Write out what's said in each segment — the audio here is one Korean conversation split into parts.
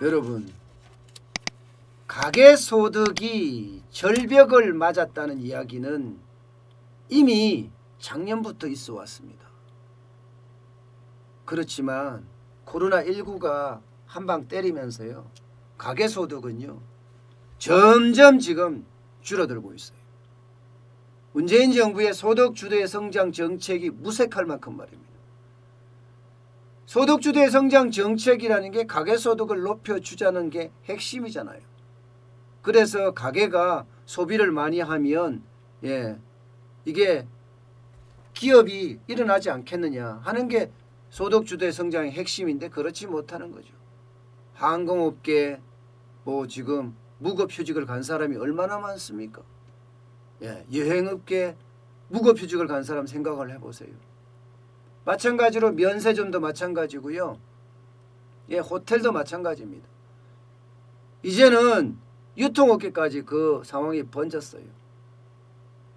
여러분, 가계소득이 절벽을 맞았다는 이야기는 이미 작년부터 있어 왔습니다. 그렇지만 코로나19가 한방 때리면서요, 가계소득은요 점점 지금 줄어들고 있어요. 문재인 정부의 소득주도의 성장 정책이 무색할 만큼 말입니다. 소득주도의 성장 정책이라는 게 가계소득을 높여주자는 게 핵심이잖아요. 그래서 가계가 소비를 많이 하면 이게 기업이 일어나지 않겠느냐 하는 게 소득주도의 성장의 핵심인데 그렇지 못하는 거죠. 항공업계 지금 무급휴직을 간 사람이 얼마나 많습니까? 여행업계 무급휴직을 간 사람 생각을 해보세요. 마찬가지로 면세점도 마찬가지고요. 호텔도 마찬가지입니다. 이제는 유통업계까지 그 상황이 번졌어요.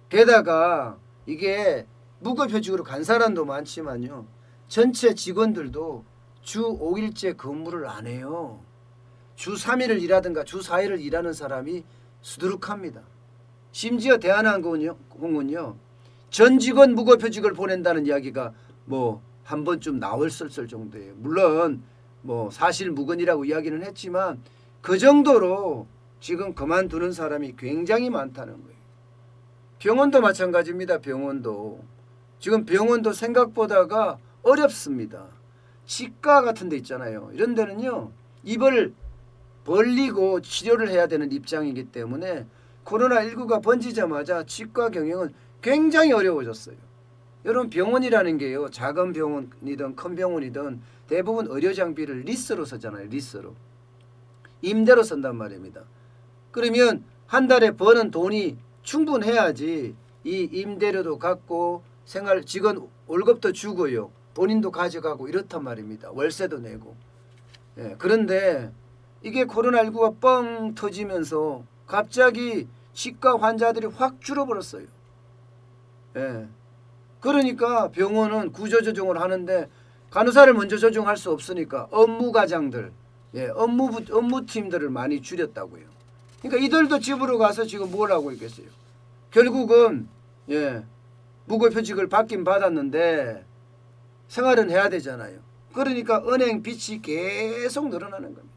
게다가 이게 무급휴직으로 간 사람도 많지만요, 전체 직원들도 주 5일째 근무를 안 해요. 주 3일을 일하든가 주 4일을 일하는 사람이 수두룩합니다. 심지어 대한항공은요, 전 직원 무급휴직을 보낸다는 이야기가 한 번쯤 나왔을 정도예요. 물론 사실 무근이라고 이야기는 했지만 그 정도로 지금 그만두는 사람이 굉장히 많다는 거예요. 병원도 마찬가지입니다. 병원도 지금 병원도 생각보다가 어렵습니다. 치과 같은 데 있잖아요. 이런 데는요, 입을 벌리고 치료를 해야 되는 입장이기 때문에 코로나19가 번지자마자 치과 경영은 굉장히 어려워졌어요. 여러분, 병원이라는 게요, 작은 병원이든 큰 병원이든 대부분 의료 장비를 리스로 쓰잖아요. 리스로. 임대로 쓴단 말입니다. 그러면 한 달에 버는 돈이 충분해야지 이 임대료도 갚고 직원 월급도 주고요, 본인도 가져가고 이렇단 말입니다. 월세도 내고. 그런데 이게 코로나19가 뻥 터지면서 갑자기 치과 환자들이 확 줄어버렸어요. 그러니까 병원은 구조조정을 하는데 간호사를 먼저 조정할 수 없으니까 업무과장들, 업무팀들을 많이 줄였다고요. 그러니까 이들도 집으로 가서 지금 뭘 하고 있겠어요. 결국은 무급휴직을 받긴 받았는데 생활은 해야 되잖아요. 그러니까 은행 빚이 계속 늘어나는 겁니다.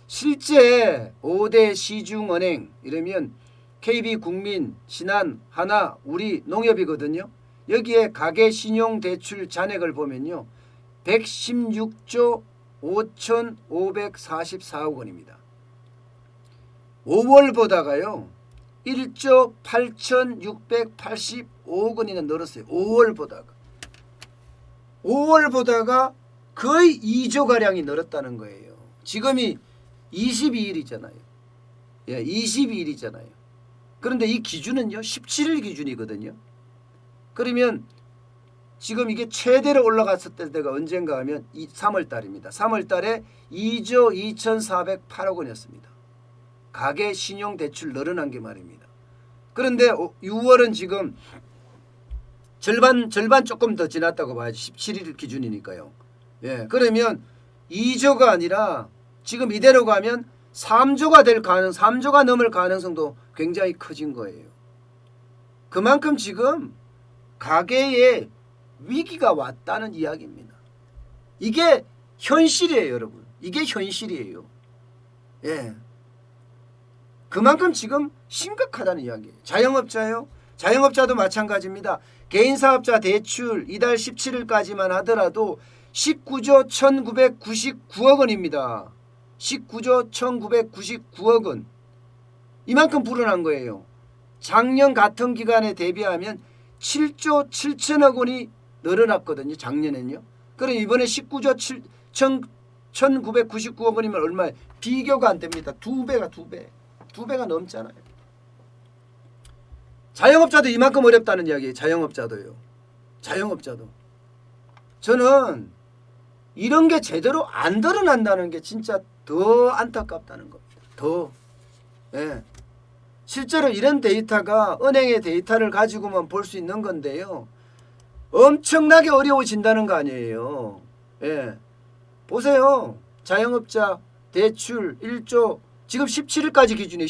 실제 5대 시중은행 이러면 KB국민, 신한, 하나, 우리, 농협이거든요. 여기에 가계신용대출 잔액을 보면요, 116조 5,544억 원입니다. 5월보다가요 1조 8,685억 원이나 늘었어요. 5월보다가 거의 2조가량이 늘었다는 거예요. 지금이 22일이잖아요. 22일이잖아요. 그런데 이 기준은요 17일 기준이거든요. 그러면 지금 이게 최대로 올라갔을 때가 언젠가 하면 3월 달입니다. 3월 달에 2조 2,408억 원이었습니다. 가계 신용대출 늘어난 게 말입니다. 그런데 6월은 지금 절반 조금 더 지났다고 봐야지. 17일 기준이니까요. 그러면 2조가 아니라 지금 이대로 가면 3조가 넘을 가능성도 굉장히 커진 거예요. 그만큼 지금 가계에 위기가 왔다는 이야기입니다. 이게 현실이에요, 여러분. 이게 현실이에요. 그만큼 지금 심각하다는 이야기예요. 자영업자요? 자영업자도 마찬가지입니다. 개인사업자 대출 이달 17일까지만 하더라도 19조 1999억 원입니다. 19조 1999억 원. 이만큼 불어난 거예요. 작년 같은 기간에 대비하면 7조 7천억 원이 늘어났거든요. 작년엔요. 그럼 이번에 19조 1999억 원이면 얼마예요? 비교가 안 됩니다. 두 배가 넘잖아요. 자영업자도 이만큼 어렵다는 이야기예요. 자영업자도. 저는 이런 게 제대로 안 드러난다는 게 진짜 더 안타깝다는 겁니다. 실제로 이런 데이터가 은행의 데이터를 가지고만 볼 수 있는 건데요, 엄청나게 어려워진다는 거 아니에요. 보세요. 자영업자 대출 1조 지금 17일까지 기준이에요.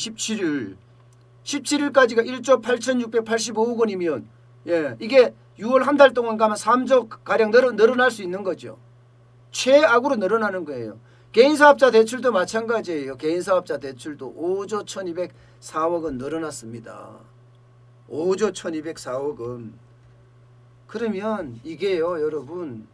17일까지가 1조 8,685억 원이면 이게 6월 한 달 동안 가면 3조 가량 늘어날 수 있는 거죠. 최악으로 늘어나는 거예요. 개인사업자 대출도 마찬가지예요. 개인사업자 대출도 5조 1,204억 원 늘어났습니다. 5조 1,204억 원. 그러면 이게요, 여러분,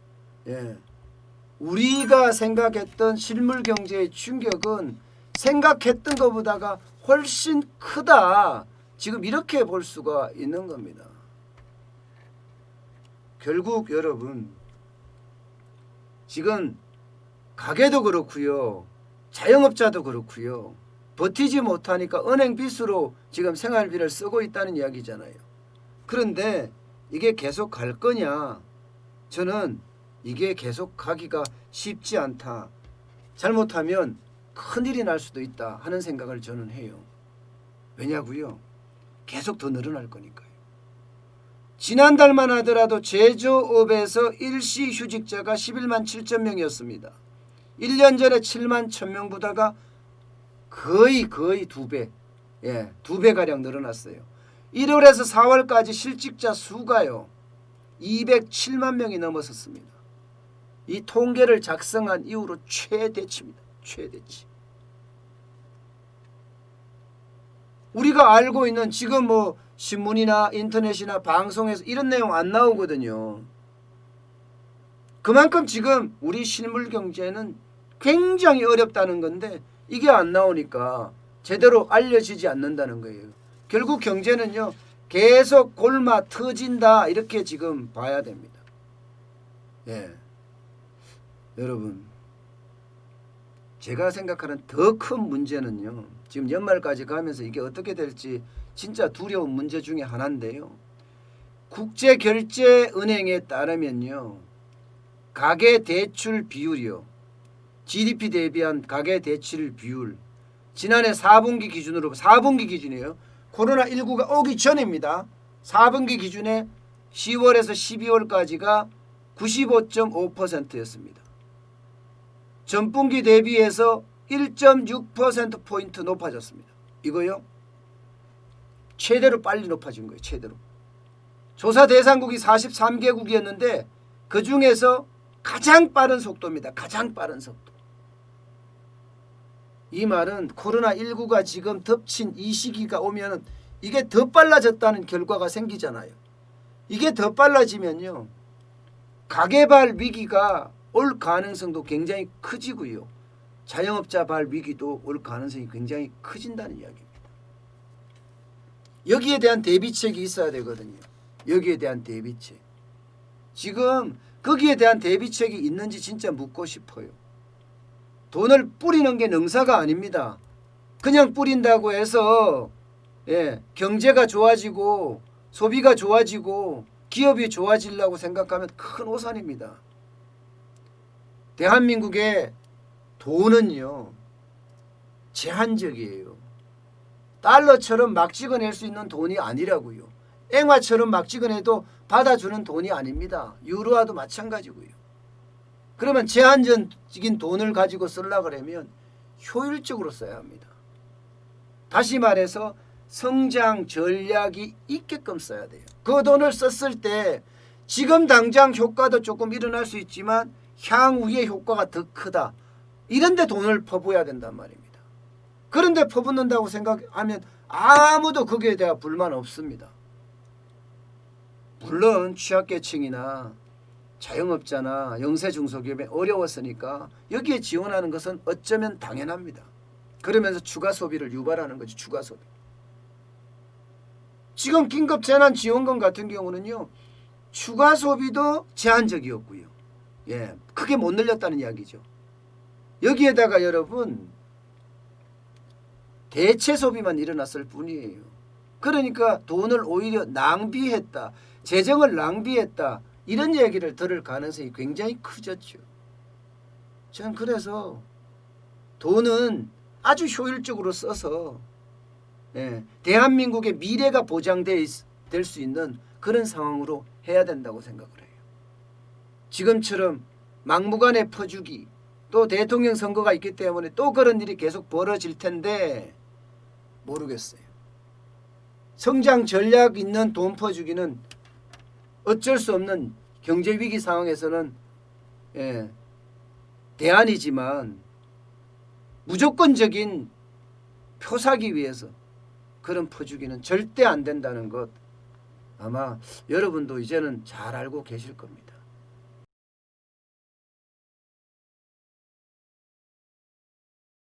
우리가 생각했던 실물 경제의 충격은 생각했던 것보다가 훨씬 크다. 지금 이렇게 볼 수가 있는 겁니다. 결국 여러분, 지금 가게도 그렇고요, 자영업자도 그렇고요, 버티지 못하니까 은행 빚으로 지금 생활비를 쓰고 있다는 이야기잖아요. 그런데 이게 계속 갈 거냐? 저는 이게 계속 가기가 쉽지 않다. 잘못하면 큰일이 날 수도 있다 하는 생각을 저는 해요. 왜냐고요? 계속 더 늘어날 거니까요. 지난달만 하더라도 제조업에서 일시 휴직자가 11만 7천 명이었습니다. 1년 전에 7만 1,000명보다가 거의 2배, 2배가량 늘어났어요. 1월에서 4월까지 실직자 수가요, 207만 명이 넘어섰습니다. 이 통계를 작성한 이후로 최대치입니다. 최대치. 우리가 알고 있는 지금 뭐 신문이나 인터넷이나 방송에서 이런 내용 안 나오거든요. 그만큼 지금 우리 실물 경제는 굉장히 어렵다는 건데 이게 안 나오니까 제대로 알려지지 않는다는 거예요. 결국 경제는요, 계속 골마 터진다, 이렇게 지금 봐야 됩니다. 여러분, 제가 생각하는 더 큰 문제는요, 지금 연말까지 가면서 이게 어떻게 될지 진짜 두려운 문제 중에 하나인데요. 국제결제은행에 따르면요, 가계대출 비율이요, GDP 대비한 가계대출 비율, 지난해 4분기 기준으로, 4분기 기준이에요. 코로나19가 오기 전입니다. 4분기 기준에 10월에서 12월까지가 95.5%였습니다. 전분기 대비해서 1.6%포인트 높아졌습니다. 이거요, 최대로 빨리 높아진 거예요. 최대로. 조사 대상국이 43개국이었는데 그중에서 가장 빠른 속도입니다. 가장 빠른 속도. 이 말은 코로나19가 지금 덮친 이 시기가 오면 이게 더 빨라졌다는 결과가 생기잖아요. 이게 더 빨라지면요, 가계발 위기가 올 가능성도 굉장히 커지고요, 자영업자 발 위기도 올 가능성이 굉장히 커진다는 이야기입니다. 여기에 대한 대비책이 있어야 되거든요. 여기에 대한 대비책. 지금 거기에 대한 대비책이 있는지 진짜 묻고 싶어요. 돈을 뿌리는 게 능사가 아닙니다. 그냥 뿌린다고 해서 경제가 좋아지고 소비가 좋아지고 기업이 좋아지려고 생각하면 큰 오산입니다. 대한민국의 돈은요, 제한적이에요. 달러처럼 막 찍어낼 수 있는 돈이 아니라고요. 앵화처럼 막 찍어내도 받아주는 돈이 아닙니다. 유로화도 마찬가지고요. 그러면 제한적인 돈을 가지고 쓰려고 하면 효율적으로 써야 합니다. 다시 말해서 성장 전략이 있게끔 써야 돼요. 그 돈을 썼을 때 지금 당장 효과도 조금 일어날 수 있지만 향후의 효과가 더 크다, 이런 데 돈을 퍼부어야 된단 말입니다. 그런데 퍼붓는다고 생각하면 아무도 거기에 대한 불만 없습니다. 물론 취약계층이나 자영업자나 영세중소기업이 어려웠으니까 여기에 지원하는 것은 어쩌면 당연합니다. 그러면서 추가 소비를 유발하는 거죠. 추가 소비. 지금 긴급재난지원금 같은 경우는요, 추가 소비도 제한적이었고요, 크게 못 늘렸다는 이야기죠. 여기에다가 여러분, 대체 소비만 일어났을 뿐이에요. 그러니까 돈을 오히려 낭비했다, 재정을 낭비했다, 이런 얘기를 들을 가능성이 굉장히 크졌죠. 저는 그래서 돈은 아주 효율적으로 써서 대한민국의 미래가 보장될 수 있는 그런 상황으로 해야 된다고 생각을 해요. 지금처럼 막무가내 퍼주기, 또 대통령 선거가 있기 때문에 또 그런 일이 계속 벌어질 텐데 모르겠어요. 성장 전략 있는 돈 퍼주기는 어쩔 수 없는 경제 위기 상황에서는 대안이지만 무조건적인 표 사기 위해서 그런 퍼주기는 절대 안 된다는 것 아마 여러분도 이제는 잘 알고 계실 겁니다.